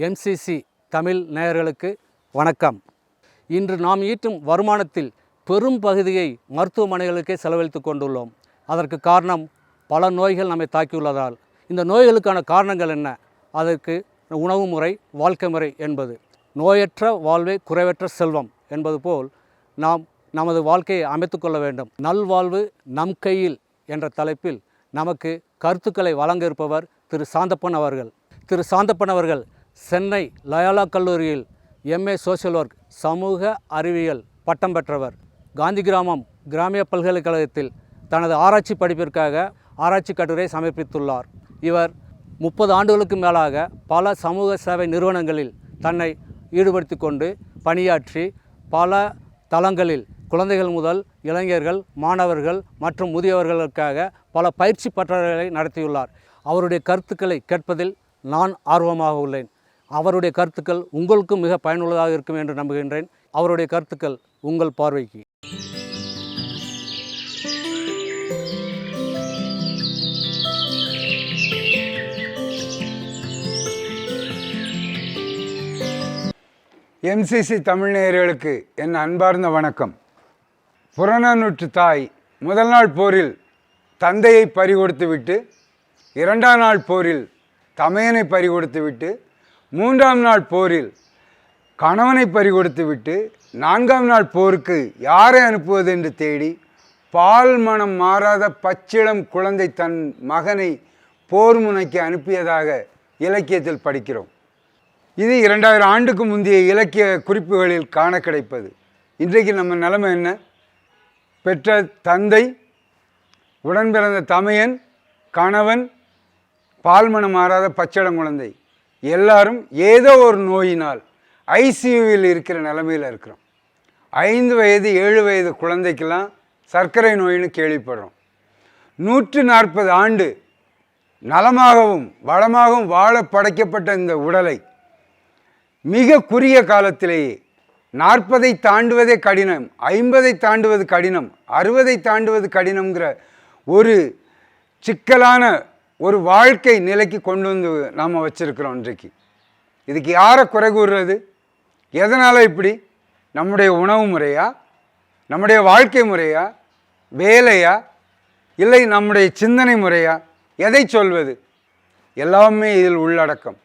MCC Tamil நேயர்களுக்கு வணக்கம். இன்று நாம் ஈட்டும் வருமானத்தில் பெரும் பகுதியை மருத்துவமனைகளுக்கே செலவழித்து கொண்டுள்ளோம். அதற்கு காரணம் பல நோய்கள் நம்மை தாக்கியுள்ளதால். இந்த நோய்களுக்கான காரணங்கள் என்ன? அதற்கு உணவு முறை, வாழ்க்கை முறை என்பது. நோயற்ற வாழ்வே குறைவற்ற செல்வம் என்பது போல் நாம் நமது வாழ்க்கையை அமைத்து கொள்ள வேண்டும். நல்வாழ்வு நம் கையில் என்ற தலைப்பில் நமக்கு கருத்துக்களை வழங்க இருப்பவர் திரு சாந்தப்பன் அவர்கள். திரு சாந்தப்பன் அவர்கள் சென்னை லயோலா கல்லூரியில் எம்ஏ சோஷியல் ஒர்க் சமூக அறிவியல் பட்டம் பெற்றவர். காந்தி கிராமம் கிராமிய பல்கலைக்கழகத்தில் தனது ஆராய்ச்சி படிப்பிற்காக ஆராய்ச்சி கட்டுரை சமர்ப்பித்துள்ளார். இவர் 30 ஆண்டுகளுக்கு மேலாக பல சமூக சேவை நிறுவனங்களில் தன்னை ஈடுபடுத்தி கொண்டு பணியாற்றி பல தளங்களில் குழந்தைகள் முதல் இளைஞர்கள், மாணவர்கள் மற்றும் முதியவர்களுக்காக பல பயிற்சி பட்டறைகளை நடத்தியுள்ளார். அவருடைய கருத்துக்களை கேட்பதில் நான் ஆர்வமாக உள்ளேன். அவருடைய கருத்துக்கள் உங்களுக்கும் மிக பயனுள்ளதாக இருக்கும் என்று நம்புகின்றேன். அவருடைய கருத்துக்கள் உங்கள் பார்வைக்கு. எம்சிசி தமிழ் நேயர்களுக்கு என் அன்பார்ந்த வணக்கம். புறநானூற்று தாய் முதல் நாள் போரில் தந்தையை பறிகொடுத்து விட்டு, 2ஆம் நாள் போரில் தமையனை பறிகொடுத்து விட்டு, 3ஆம் நாள் போரில் கணவனை பறிகொடுத்து விட்டு, 4ஆம் நாள் போருக்கு யாரை அனுப்புவது என்று தேடி பால் மனம் மாறாத பச்சிளம் குழந்தை தன் மகனை போர் முனைக்கு அனுப்பியதாக இலக்கியத்தில் படிக்கிறோம். இது 2000 ஆண்டுக்கு முந்தைய இலக்கிய குறிப்புகளில் காண கிடைப்பது. இன்றைக்கு நம்ம நிலைமை என்ன? பெற்ற தந்தை, உடன் பிறந்த தமையன், கணவன், பால்மனம் மாறாத பச்சிளம் குழந்தை எல்லாரும் ஏதோ ஒரு நோயினால் ஐசியூவில் இருக்கிற நிலைமையில் இருக்கிறோம். 5 வயது 7 வயது குழந்தைக்கெல்லாம் சர்க்கரை நோயின்னு கேள்விப்படுறோம். 140 ஆண்டு நலமாகவும் வளமாகவும் வாழ படைக்கப்பட்ட இந்த உடலை மிக குறுகிய காலத்திலேயே 40ஐ தாண்டுவதே கடினம், 50ஐ தாண்டுவது கடினம், 60ஐ தாண்டுவது கடினம்ங்கிற ஒரு சிக்கலான ஒரு வாழ்க்கை நிலைக்கு கொண்டு வந்து நாம் வச்சுருக்கிறோம். இன்றைக்கு இதுக்கு யாரை குறை கூறுறது? எதனால் இப்படி? நம்முடைய உணவு முறையா, நம்முடைய வாழ்க்கை முறையா, வேலையா, இல்லை நம்முடைய சிந்தனை முறையா? எதை சொல்வது? எல்லாமே இதில் உள்ளடக்கம்.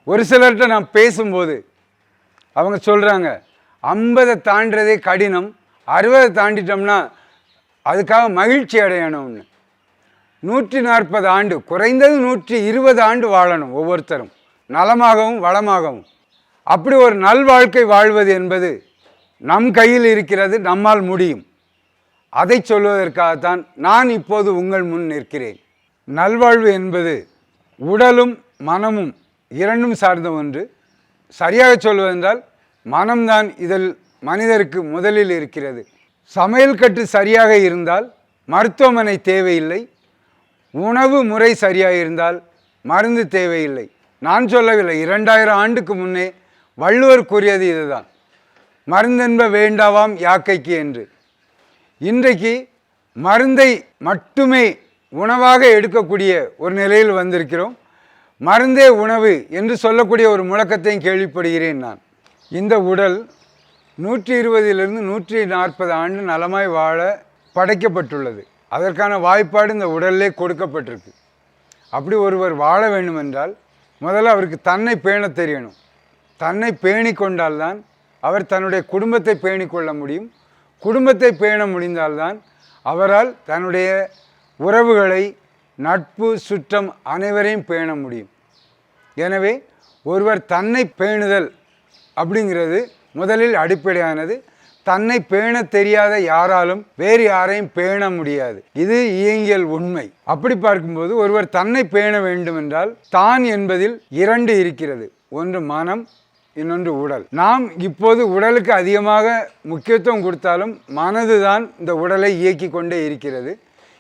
ஒரு சிலர்கிட்ட நான் பேசும்போது அவங்க சொல்கிறாங்க, 50 தாண்டுறதே கடினம், 60 தாண்டிட்டோம்னா அதுக்காக மகிழ்ச்சி அடையணும்னு. 140 ஆண்டு, குறைந்தது 120 ஆண்டு வாழணும் ஒவ்வொருத்தரும், நலமாகவும் வளமாகவும். அப்படி ஒரு நல்வாழ்க்கை வாழ்வது என்பது நம் கையில் இருக்கிறது, நம்மால் முடியும். அதை சொல்வதற்காகத்தான் நான் இப்போது உங்கள் முன் நிற்கிறேன். நல்வாழ்வு என்பது உடலும் மனமும் இரண்டும் சார்ந்த ஒன்று. சரியாக சொல்வதென்றால் மனம்தான் இதில் மனிதருக்கு முதலில் இருக்கிறது. சமையல் கட்டு சரியாக இருந்தால் மருத்துவமனை தேவையில்லை, உணவு முறை சரியாக இருந்தால் மருந்து தேவையில்லை. நான் சொல்லவில்லை, 2000 ஆண்டுக்கு முன்னே வள்ளுவர் கூறியது இதுதான், மருந்தென்ப வேண்டாவாம் யாக்கைக்கு என்று. இன்றைக்கு மருந்தை மட்டுமே உணவாக எடுக்கக்கூடிய ஒரு நிலையில் வந்திருக்கிறோம். மருந்தே உணவு என்று சொல்லக்கூடிய ஒரு முழக்கத்தையும் கேள்விப்படுகிறேன் நான். இந்த உடல் 120லிருந்து 140 ஆண்டு நலமாய் வாழ படைக்கப்பட்டுள்ளது. அதற்கான வாய்ப்பாடு இந்த உடல்லே கொடுக்கப்பட்டிருக்கு. அப்படி ஒருவர் வாழ வேண்டுமென்றால் முதல்ல அவருக்கு தன்னை பேண தெரியணும். தன்னை பேணி கொண்டால்தான் அவர் தன்னுடைய குடும்பத்தை பேணி கொள்ள முடியும். குடும்பத்தை பேண முடிந்தால்தான் அவரால் தன்னுடைய உறவுகளை, நட்பு, சுற்றம் அனைவரையும் பேண முடியும். எனவே ஒருவர் தன்னை பேணுதல் அப்படிங்கிறது முதலில் அடிப்படையானது. தன்னை பேண தெரியாத யாராலும் வேறு யாரையும் பேண முடியாது. இது இயங்கியல் உண்மை. அப்படி பார்க்கும்போது ஒருவர் தன்னை பேண வேண்டும் என்றால் தான் என்பதில் 2 இருக்கிறது. ஒன்று மனம், இன்னொன்று உடல். நாம் இப்போது உடலுக்கு அதிகமாக முக்கியத்துவம் கொடுத்தாலும் மனது தான் இந்த உடலை இயக்கி கொண்டே இருக்கிறது.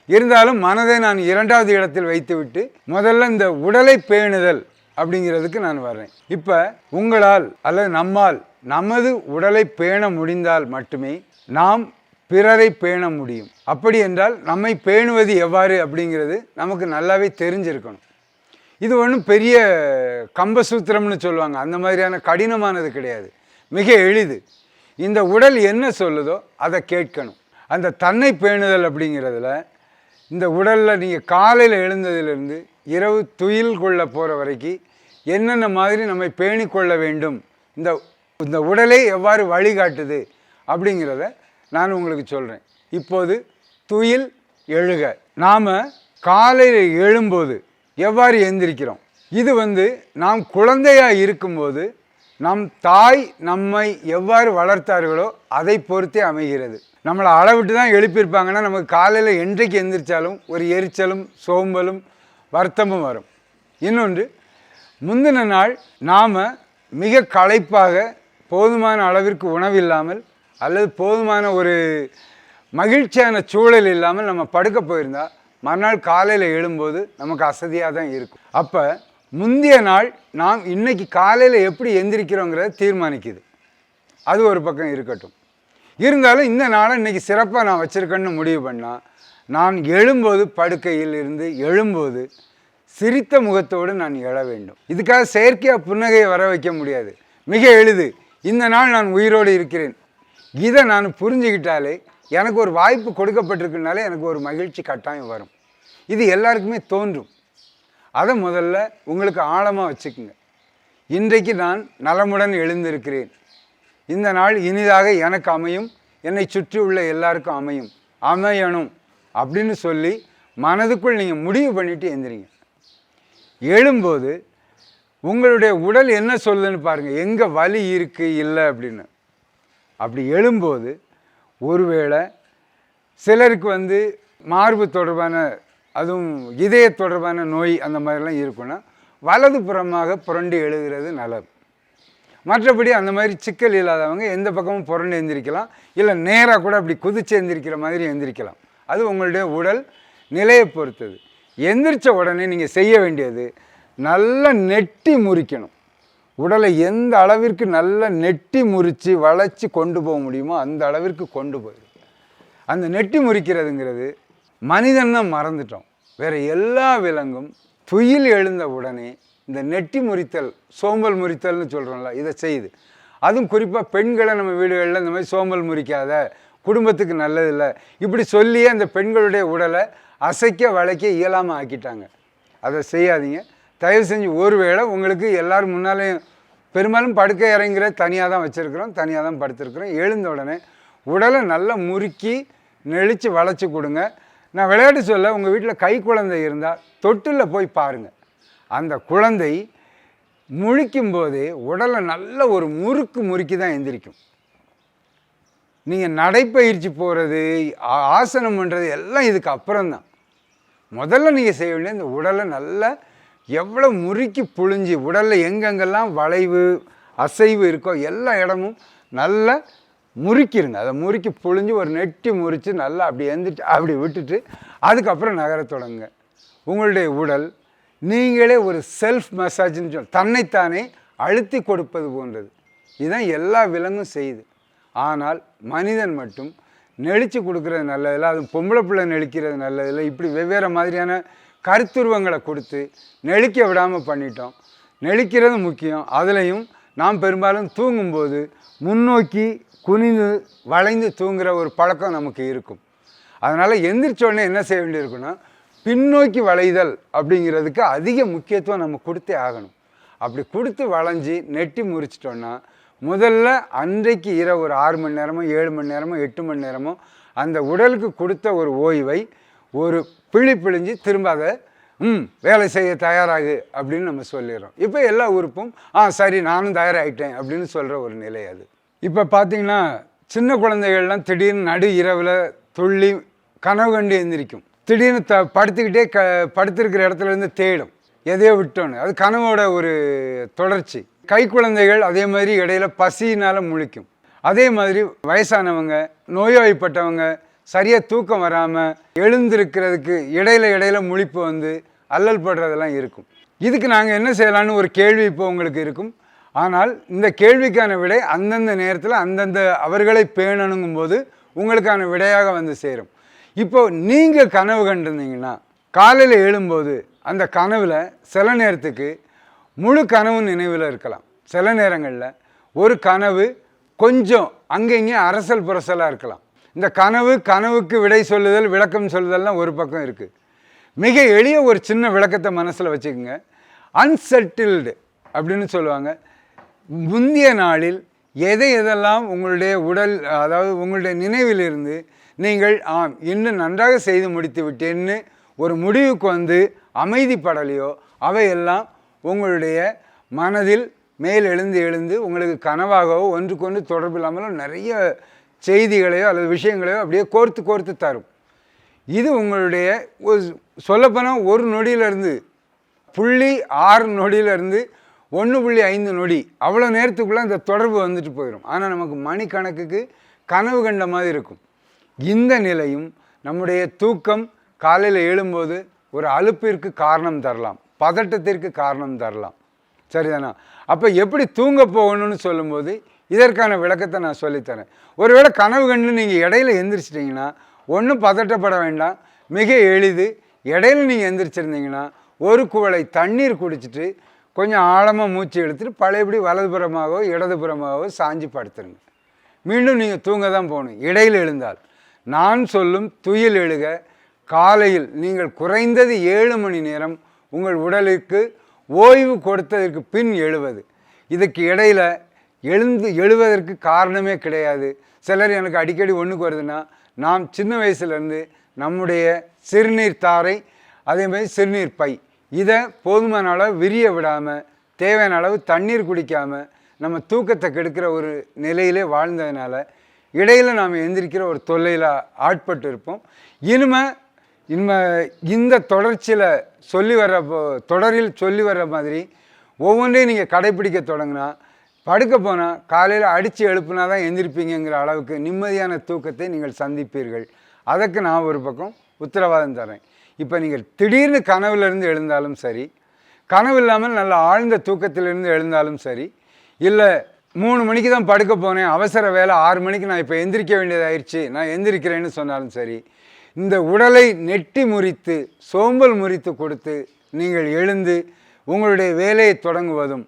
இருந்தாலும் மனதை நான் 2வது இடத்தில் வைத்துவிட்டு முதல்ல இந்த உடலை பேணுதல் அப்படிங்கிறதுக்கு நான் வர்றேன். இப்போ உங்களால் அல்லது நம்மால் நமது உடலை பேண முடிந்தால் மட்டுமே நாம் பிறரை பேண முடியும். அப்படி என்றால் நம்மை பேணுவது எவ்வாறு அப்படிங்கிறது நமக்கு நல்லாவே தெரிஞ்சிருக்கணும். இது ஒன்றும் பெரிய கம்பசூத்திரம்னு சொல்லுவாங்க, அந்த மாதிரியான கடினமானது கிடையாது, மிக எளிது. இந்த உடல் என்ன சொல்லுதோ அதை கேட்கணும். அந்த தன்னை பேணுதல் அப்படிங்கிறதுல இந்த உடலில் நீங்கள் காலையில் எழுந்ததிலிருந்து இரவு துயில் கொள்ள போகிற வரைக்கும் என்னென்ன மாதிரி நம்மை பேணிக்கொள்ள வேண்டும், இந்த இந்த உடலை எவ்வாறு வழிகாட்டுது அப்படிங்கிறத நான் உங்களுக்கு சொல்கிறேன். இப்போது துயில் எழுக. நாம் காலையில் எழும்போது எவ்வாறு எந்திரிக்கிறோம்? இது நாம் குழந்தையாக இருக்கும்போது நம் தாய் நம்மை எவ்வாறு வளர்த்தார்களோ அதை பொறுத்தே அமைகிறது. நம்மளை அளவிட்டு தான் எழுப்பியிருப்பாங்கன்னா நமக்கு காலையில் என்றைக்கு எந்திரிச்சாலும் ஒரு எரிச்சலும் சோம்பலும் வருத்தமும் வரும். இன்னொன்று, முந்தின நாள் நாம் மிக களைப்பாக போதுமான அளவிற்கு உணவில்லாமல் அல்லது போதுமான ஒரு மகிழ்ச்சியான சூழல் இல்லாமல் நம்ம படுக்க போயிருந்தால் மறுநாள் காலையில் எழும்போது நமக்கு அசதியாக தான் இருக்கும். அப்போ முந்தைய நாள் நாம் இன்னைக்கு காலையில் எப்படி எந்திரிக்கிறோங்கிறத தீர்மானிக்குது. அது ஒரு பக்கம் இருக்கட்டும். இருந்தாலும் இந்த நாளை இன்றைக்கி சிறப்பாக நான் வச்சுருக்கேன்னு முடிவு பண்ணால் நான் எழும்போது படுக்கையில் இருந்து எழும்போது சிரித்த முகத்தோடு நான் எழ வேண்டும். இதுக்காக செயற்கையாக புன்னகையை வர வைக்க முடியாது, மிக எளிது. இந்த நாள் நான் உயிரோடு இருக்கிறேன், இதை நான் புரிஞ்சுக்கிட்டாலே எனக்கு ஒரு வாய்ப்பு கொடுக்கப்பட்டிருக்குனாலே எனக்கு ஒரு மகிழ்ச்சி கட்டாயம் வரும். இது எல்லாருக்குமே தோன்றும். அதை முதல்ல உங்களுக்கு ஆழமாக வச்சுக்குங்க. இன்றைக்கு நான் நலமுடன் எழுந்திருக்கிறேன், இந்த நாள் இனிதாக எனக்கு அமையும், என்னை சுற்றி உள்ள எல்லாருக்கும் அமையணும் அப்படின்னு சொல்லி மனதுக்குள் நீங்கள் முடிவு பண்ணிவிட்டு எந்திரிங்க. எழும்போது உங்களுடைய உடல் என்ன சொல்லுதுன்னு பாருங்கள், எங்கே வலி இருக்குது இல்லை அப்படின்னு. அப்படி எழும்போது ஒருவேளை சிலருக்கு மார்பு தொடர்பான அதுவும் இதய தொடர்பான நோய் அந்த மாதிரிலாம் இருக்குன்னா வலது புறமாக புரண்டு எழுகிறது நல்லது. மற்றபடி அந்த மாதிரி சிக்கல் இல்லாதவங்க எந்த பக்கமும் புரண்டு எந்திரிக்கலாம், இல்லை நேராக கூட அப்படி குதிச்சு எந்திரிக்கிற மாதிரி எந்திரிக்கலாம். அது உங்களுடைய உடல் நிலையை பொறுத்தது. எந்திரிச்ச உடனே நீங்கள் செய்ய வேண்டியது நல்லா நெட்டி முறிக்கணும். உடலை எந்த அளவிற்கு நல்லா நெட்டி முறித்து வளைச்சி கொண்டு போக முடியுமோ அந்த அளவிற்கு கொண்டு போயிடும். அந்த நெட்டி முறிக்கிறதுங்கிறது மனிதன்னா மறந்துட்டோம், வேறு எல்லா விலங்கும் துயில் எழுந்த உடனே இந்த நெட்டி முறித்தல், சோம்பல் முறித்தல்னு சொல்கிறோம்ல, இதை செய்யுது. அதுவும் குறிப்பாக பெண்களை நம்ம வீடுகளில் இந்த மாதிரி சோம்பல் முறிக்காத, குடும்பத்துக்கு நல்லதில்லை இப்படி சொல்லியே அந்த பெண்களுடைய உடலை அசைக்க வளைக்க இயலாமல் ஆக்கிட்டாங்க. அதை செய்யாதீங்க தயவு செஞ்சு. ஒருவேளை உங்களுக்கு எல்லோரும் முன்னாலேயும் பெரும்பாலும் படுக்கை இறங்கிற தனியாக தான் வச்சுருக்குறோம், தனியாக தான் படுத்துருக்குறோம். எழுந்த உடனே உடலை நல்லா முறுக்கி நெளித்து வளைச்சி கொடுங்க. நான் விளையாட்டு சொல்ல, உங்கள் வீட்டில் கை குழந்தை இருந்தால் தொட்டிலில் போய் பாருங்கள். அந்த குழந்தை முழிக்கும் போதே உடலை நல்ல ஒரு முறுக்கி தான் எந்திரிக்கும். நீங்கள் நடைப்பயிற்சி போகிறது, ஆசனம் பண்ணுறது எல்லாம் இதுக்கு அப்புறம்தான். முதல்ல நீங்கள் செய்ய வேண்டிய இந்த உடலை நல்லா எவ்வளோ முறுக்கி புழிஞ்சி உடலில் எங்கெங்கெல்லாம் வளைவு அசைவு இருக்கோ எல்லா இடமும் நல்லா முறுக்கிடுங்க. அதை முறுக்கி புழிஞ்சு ஒரு நெட்டி முறித்து நல்லா அப்படி எந்திரிச்சு அப்படி விட்டுட்டு அதுக்கப்புறம் நகர தொடங்குங்க. உங்களுடைய உடல் நீங்களே ஒரு செல்ஃப் மசாஜ்னு சொல்ல, தன்னைத்தானே அழுத்தி கொடுப்பது போன்றது. இதுதான் எல்லா விலங்கும் செய்யுது. ஆனால் மனிதன் மட்டும் நெளிச்சு கொடுக்கறது நல்லதில்லை, அது பொம்பளை பிள்ளை நெளிக்கிறது நல்லதில்லை, இப்படி வெவ்வேறு மாதிரியான கருத்துருவங்களை கொடுத்து நெளிக்க விடாமல் பண்ணிட்டோம். நெளிக்கிறது முக்கியம். அதுலேயும் நாம் பெரும்பாலும் தூங்கும்போது முன்னோக்கி குனிந்து வளைந்து தூங்குகிற ஒரு பழக்கம் நமக்கு இருக்கும். அதனால் எந்திரிச்சோடனே என்ன செய்ய வேண்டியிருக்குன்னா பின்னோக்கி வளைதல் அப்படிங்கிறதுக்கு அதிக முக்கியத்துவம் நம்ம கொடுத்தே ஆகணும். அப்படி கொடுத்து வளைஞ்சி நெட்டி முறிச்சிட்டோன்னா முதல்ல அன்றைக்கு இரவு ஒரு 6 மணி நேரமோ 7 மணி நேரமோ 8 மணி நேரமோ அந்த உடலுக்கு கொடுத்த ஒரு ஓய்வை ஒரு பிழிஞ்சு திரும்ப அதை வேலை செய்ய தயாராகு அப்படின்னு நம்ம சொல்லிடுறோம். இப்போ எல்லா உறுப்பும் சரி நானும் தயாராகிட்டேன் அப்படின்னு சொல்கிற ஒரு நிலை அது. இப்போ பார்த்தீங்கன்னா சின்ன குழந்தைகள்லாம் திடீர்னு நடு இரவில் துள்ளி கனவு கண்டு எந்திரிக்கும். திடீர்னு படுத்துக்கிட்டே படுத்திருக்கிற இடத்துலேருந்து தேடும் எதையோ விட்டோன்னு. அது கனவோட ஒரு தொடர்ச்சி. கை குழந்தைகள் அதே மாதிரி இடையில பசியினால் முழிக்கும். அதே மாதிரி வயசானவங்க, நோய்வாய்ப்பட்டவங்க சரியாக தூக்கம் வராமல் எழுந்திருக்கிறதுக்கு இடையில முழிப்பு அல்லல் படுறதெல்லாம் இருக்கும். இதுக்கு நாங்கள் என்ன செய்யலான்னு ஒரு கேள்வி இப்போ உங்களுக்கு இருக்கும். ஆனால் இந்த கேள்விக்கான விடை அந்தந்த நேரத்தில் அந்தந்த அவர்களை பேணணுங்கும் போது உங்களுக்கான விடையாக சேரும். இப்போ நீங்கள் கனவு கண்டிருந்தீங்கன்னா காலையில் எழும்போது அந்த கனவில் சில நேரத்துக்கு முழு கனவு நினைவில் இருக்கலாம். சில நேரங்களில் ஒரு கனவு கொஞ்சம் அங்கே இங்கே அரசல் புரசலாக இருக்கலாம். இந்த கனவுக்கு விடை சொல்லுதல், விளக்கம் சொல்லுதல்லாம் ஒரு பக்கம் இருக்குது. மிக எளிய ஒரு சின்ன விளக்கத்தை மனசில் வச்சுக்கோங்க. அன்செட்டில்டு அப்படின்னு சொல்லுவாங்க. முந்தைய நாளில் எதெல்லாம் உங்களுடைய உடல், அதாவது உங்களுடைய நினைவிலிருந்து நீங்கள் இன்னும் நன்றாக செய்து முடித்து விட்டேன்னு ஒரு முடிவுக்கு வந்து அமைதிப்படலையோ அவையெல்லாம் உங்களுடைய மனதில் மேல் எழுந்து உங்களுக்கு கனவாகவோ ஒன்றுக்கொன்று தொடர்பு இல்லாமலோ நிறைய செய்திகளையோ அல்லது விஷயங்களையோ அப்படியே கோர்த்து தரும். இது உங்களுடைய சொல்லப்போனால் 1 நொடியிலேருந்து 0.6 நொடியிலேருந்து 1.5 நொடி அவ்வளோ நேரத்துக்குள்ளே அந்த தொடர்பு வந்துட்டு போயிடும். ஆனால் நமக்கு மணிக்கணக்குக்கு கனவு கண்ட மாதிரி இருக்கும். இந்த நிலையும் நம்முடைய தூக்கம் காலையில் எழும்போது ஒரு அலுப்பிற்கு காரணம் தரலாம், பதட்டத்திற்கு காரணம் தரலாம். சரிதானா? அப்போ எப்படி தூங்க போகணும்னு சொல்லும்போது இதற்கான விளக்கத்தை நான் சொல்லித்தரேன். ஒருவேளை கனவு கண்டு நீங்கள் இடையில எந்திரிச்சிட்டிங்கன்னா ஒன்றும் பதட்டப்பட வேண்டாம், மிக எளிது. இடையில நீங்கள் எந்திரிச்சிருந்தீங்கன்னா ஒரு குவளை தண்ணீர் குடிச்சிட்டு கொஞ்சம் ஆழமாக மூச்சு எடுத்துட்டு பழையபடி வலதுபுறமாகவோ இடதுபுறமாகவோ சாஞ்சி படுத்துருங்க. மீண்டும் நீங்கள் தூங்க தான் போகணும். இடையில் எழுந்தால் நான் சொல்லும் துயில் எழுக காலையில் நீங்கள் குறைந்தது 7 மணி நேரம் உங்கள் உடலுக்கு ஓய்வு கொடுத்ததற்கு பின் எழுவது. இதுக்கு இடையில் எழுவதற்கு காரணமே கிடையாது. சிலர் எனக்கு அடிக்கடி ஒன்றுக்கு வருதுன்னா, நாம் சின்ன வயசுலேருந்து நம்முடைய சிறுநீர் தாரை அதேமாதிரி சிறுநீர் பை இதை போதுமான அளவு விரிய விடாமல் தேவையான அளவு தண்ணீர் குடிக்காமல் நம்ம தூக்கத்தை கெடுக்கிற ஒரு நிலையிலே வாழ்ந்ததுனால இடையில் நாம் எந்திரிக்கிற ஒரு தொல்லையில் ஆட்பட்டு இருப்போம். இந்த தொடர்ச்சியில் தொடரில் சொல்லி வர்ற மாதிரி ஒவ்வொன்றையும் நீங்கள் கடைப்பிடிக்க தொடங்கினா படுக்க போனால் காலையில் அடித்து எழுப்புனா தான் எந்திரிப்பீங்கிற அளவுக்கு நிம்மதியான தூக்கத்தை நீங்கள் சந்திப்பீர்கள். அதற்கு நான் ஒரு பக்கம் உத்தரவாதம் தரேன். இப்போ நீங்கள் திடீர்னு கனவுலேருந்து எழுந்தாலும் சரி, கனவு இல்லாமல் நல்ல ஆழ்ந்த தூக்கத்திலிருந்து எழுந்தாலும் சரி, இல்லை 3 மணிக்கு தான் படுக்க போனேன், அவசர வேலை 6 மணிக்கு நான் இப்போ எந்திரிக்க வேண்டியதாயிடுச்சு, நான் எந்திரிக்கிறேன்னு சொன்னாலும் சரி, இந்த உடலை நெட்டி முறித்து சோம்பல் முறித்து கொடுத்து நீங்கள் எழுந்து உங்களுடைய வேலையை தொடங்குவதும்,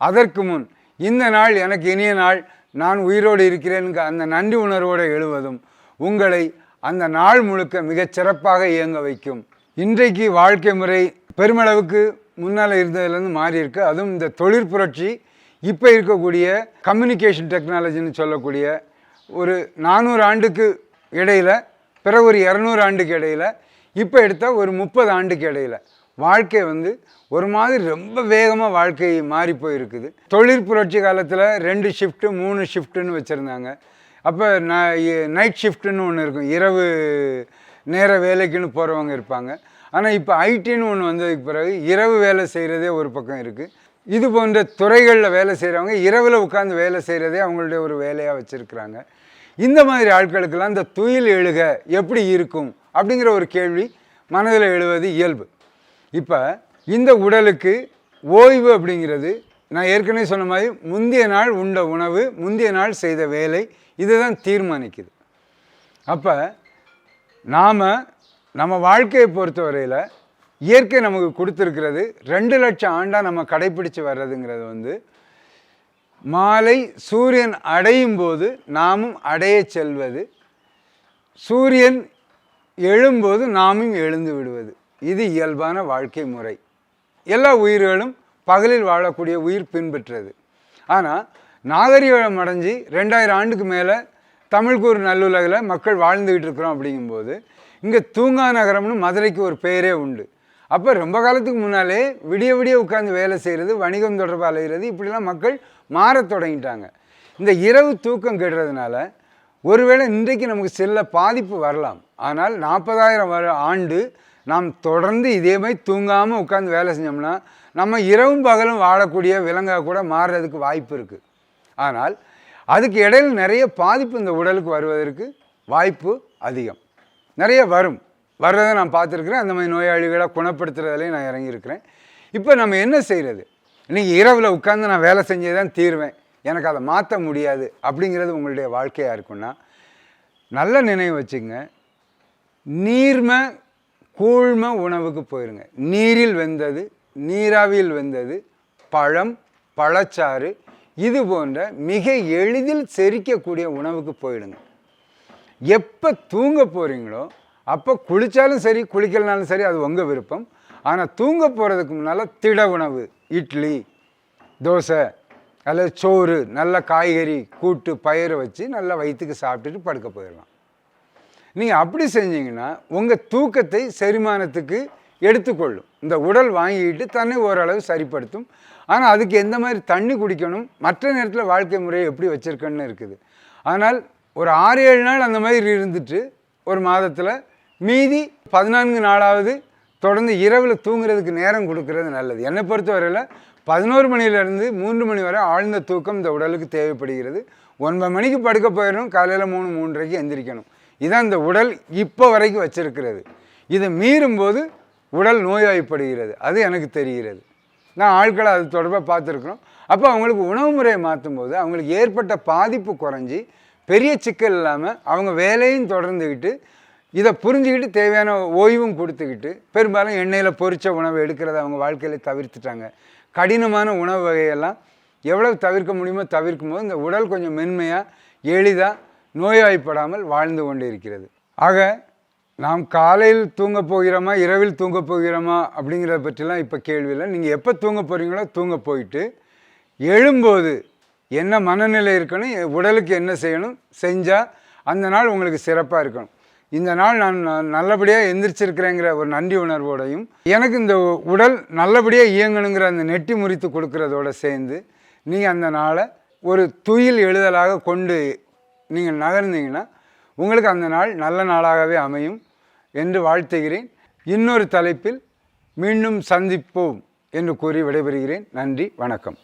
அதற்கு முன் இந்த நாள் எனக்கு இனிய நாள், நான் உயிரோடு இருக்கிறேன் அந்த நன்றி உணர்வோடு எழுவதும் உங்களை அந்த நாள் முழுக்க மிகச் சிறப்பாக இயங்க வைக்கும். இன்றைக்கு வாழ்க்கை முறை பெருமளவுக்கு முன்னால் இருந்ததுலேருந்து மாறி இருக்கு. அதுவும் இந்த தொழிற்புரட்சி இப்போ இருக்கக்கூடிய கம்யூனிகேஷன் டெக்னாலஜின்னு சொல்லக்கூடிய ஒரு 400 ஆண்டுக்கு இடையில், பிறகு ஒரு 200 ஆண்டுக்கு இடையில், இப்போ எடுத்தால் ஒரு 30 ஆண்டுக்கு இடையில் வாழ்க்கை ஒரு மாதிரி ரொம்ப வேகமாக வாழ்க்கை மாறி போயிருக்குது. தொழிற்புரட்சி காலத்தில் 2 ஷிஃப்ட்டு 3 ஷிஃப்ட்டுன்னு வச்சுருந்தாங்க. அப்போ நைட் ஷிஃப்ட்டுன்னு ஒன்று இருக்கும், இரவு நேர வேலைக்குன்னு போகிறவங்க இருப்பாங்க. ஆனால் இப்போ ஐடின்னு ஒன்று வந்ததுக்கு பிறகு இரவு வேலை செய்கிறதே ஒரு பக்கம் இருக்குது. இது போன்ற துறைகளில் வேலை செய்கிறவங்க இரவில் உட்காந்து வேலை செய்கிறதே அவங்களுடைய ஒரு வேலையாக வச்சுருக்குறாங்க. இந்த மாதிரி ஆட்களுக்கெல்லாம் இந்த துயில் எழுக எப்படி இருக்கும் அப்படிங்கிற ஒரு கேள்வி மனதில் எழுவது இயல்பு. இப்போ இந்த உடலுக்கு ஓய்வு அப்படிங்கிறது நான் ஏற்கனவே சொன்ன மாதிரி முந்தைய நாள் உண்ட உணவு, முந்தைய நாள் செய்த வேலை இதுதான் தீர்மானிக்குது. அப்போ நம்ம வாழ்க்கையை பொறுத்தவரையில் இயற்கை நமக்கு கொடுத்துருக்கிறது 2 லட்சம் ஆண்டாக நம்ம கடைப்பிடிச்சு வர்றதுங்கிறது மாலை சூரியன் அடையும் போது நாமும் அடைய செல்வது, சூரியன் எழும்போது நாமும் எழுந்து விடுவது. இது இயல்பான வாழ்க்கை முறை. எல்லா உயிர்களும் பகலில் வாழக்கூடிய உயிர் பின்பற்றுறது. ஆனால் நாகரிகம் அடைஞ்சு 2000 ஆண்டுக்கு மேலே தமிழ்க்கு ஒரு நல்லுலகில் மக்கள் வாழ்ந்துக்கிட்டு இருக்கிறோம். அப்படிங்கும்போது இங்கே தூங்கா நகரம்னு மதுரைக்கு ஒரு பெயரே உண்டு. அப்போ ரொம்ப காலத்துக்கு முன்னாலே விடிய உட்காந்து வேலை செய்கிறது, வணிகம் தொடர்பாக அலைகிறது, இப்படிலாம் மக்கள் மாறத் தொடங்கிட்டாங்க. இந்த இரவு தூக்கம் கெடுறதுனால ஒருவேளை இன்றைக்கு நமக்கு சில பாதிப்பு வரலாம். ஆனால் 40,000 ஆண்டு நாம் தொடர்ந்து இதே மாதிரி தூங்காமல் உட்காந்து வேலை செஞ்சோம்னா நம்ம இரவும் பகலும் வாழக்கூடிய விலங்காக கூட மாறுறதுக்கு வாய்ப்பு இருக்குது. ஆனால் அதுக்கு இடையில் நிறைய பாதிப்பு இந்த உடலுக்கு வருவதற்கு வாய்ப்பு அதிகம். நிறைய வர்றதை நான் பார்த்துருக்குறேன். அந்த மாதிரி நோயாளிகளை குணப்படுத்துறதுலேயும் நான் இறங்கியிருக்கிறேன். இப்போ நம்ம என்ன செய்கிறது? இன்றைக்கி இரவில் உட்காந்து நான் வேலை செஞ்சே தான் தீர்வேன், எனக்கு அதை மாற்ற முடியாது அப்படிங்கிறது உங்களுடைய வாழ்க்கையாக இருக்குன்னா நல்ல நினைவு வச்சுங்க. நீர்மை கூழ்ம உணவுக்கு போயிருங்க. நீரில் வெந்தது, நீராவியில் வெந்தது, பழம், பழச்சாறு இது போன்ற மிக எளிதில் செரிக்கக்கூடிய உணவுக்கு போயிடுங்க. எப்போ தூங்க போகிறீங்களோ அப்போ குளித்தாலும் சரி குளிக்கலனாலும் சரி அது உங்கள் விருப்பம். ஆனால் தூங்க போகிறதுக்கு முன்னால் திட உணவு, இட்லி, தோசை அல்லது சோறு, நல்ல காய்கறி கூட்டு பயிரை வச்சு நல்லா வயிற்றுக்கு சாப்பிட்டுட்டு படுக்க போயிடலாம். நீங்கள் அப்படி செஞ்சீங்கன்னா உங்கள் தூக்கத்தை செரிமானத்துக்கு எடுத்துக்கொள்ளும். இந்த உடல் வாங்கிட்டு தன்னை ஓரளவு சரிப்படுத்தும். ஆனால் அதுக்கு எந்த மாதிரி தண்ணி குடிக்கணும், மற்ற நேரத்தில் வாழ்க்கை முறையை எப்படி வச்சுருக்கணுன்னு இருக்குது. ஆனால் ஒரு 6-7 நாள் அந்த மாதிரி இருந்துட்டு ஒரு மாதத்தில் மீதி 14 நாளாவது தொடர்ந்து இரவில் தூங்குறதுக்கு நேரம் கொடுக்கறது நல்லது. என்னை பொறுத்தவரையில் 11 மணிலேருந்து 3 மணி வரை ஆழ்ந்த தூக்கம் இந்த உடலுக்கு தேவைப்படுகிறது. 9 மணிக்கு படுக்க போயிடணும், காலையில் 3-3:30க்கு எந்திரிக்கணும். இதான் இந்த உடல் இப்போ வரைக்கும் வச்சிருக்கிறது. இதை மீறும்போது உடல் நோய்வாய்ப்படுகிறது. அது எனக்கு தெரிகிறது. நான் ஆட்களை அது தொடர்பாக பார்த்துருக்குறோம். அப்போ அவங்களுக்கு உணவு முறையை மாற்றும் போது அவங்களுக்கு ஏற்பட்ட பாதிப்பு குறைஞ்சி பெரிய சிக்கல் இல்லாமல் அவங்க வேலையும் தொடர்ந்துக்கிட்டு இதை புரிஞ்சுக்கிட்டு தேவையான ஓய்வும் கொடுத்துக்கிட்டு பெரும்பாலும் எண்ணெயில் பொரித்த உணவு எடுக்கிறத அவங்க வாழ்க்கையில் தவிர்த்துட்டாங்க. கடினமான உணவு வகையெல்லாம் எவ்வளவு தவிர்க்க முடியுமோ தவிர்க்கும் போது இந்த உடல் கொஞ்சம் மென்மையாக எளிதாக நோய்வாய்ப்படாமல் வாழ்ந்து கொண்டு இருக்கிறது. ஆக நாம் காலையில் தூங்க போகிறோமா இரவில் தூங்க போகிறோமா அப்படிங்கிறத பற்றிலாம் இப்போ கேள்வி இல்லை. நீங்கள் எப்போ தூங்க போகிறீங்களோ தூங்க போயிட்டு எழும்போது என்ன மனநிலை இருக்கணும், உடலுக்கு என்ன செய்யணும் செஞ்சால் அந்த நாள் உங்களுக்கு சிறப்பாக இருக்கணும். இந்த நாள் நான் நல்லபடியாக எந்திரிச்சிருக்கிறேங்கிற ஒரு நன்றி உணர்வோடையும் எனக்கு இந்த உடல் நல்லபடியாக இயங்கணுங்கிற அந்த நெட்டி முறித்து கொடுக்குறதோடு சேர்ந்து நீங்கள் அந்த நாளை ஒரு துயில் எழுதலாக கொண்டு நீங்கள் நகர்ந்தீங்கன்னா உங்களுக்கு அந்த நாள் நல்ல நாளாகவே அமையும் என்று வாழ்த்துகிறேன். இன்னொரு தலைப்பில் மீண்டும் சந்திப்போம் என்று கூறி விடைபெறுகிறேன். நன்றி, வணக்கம்.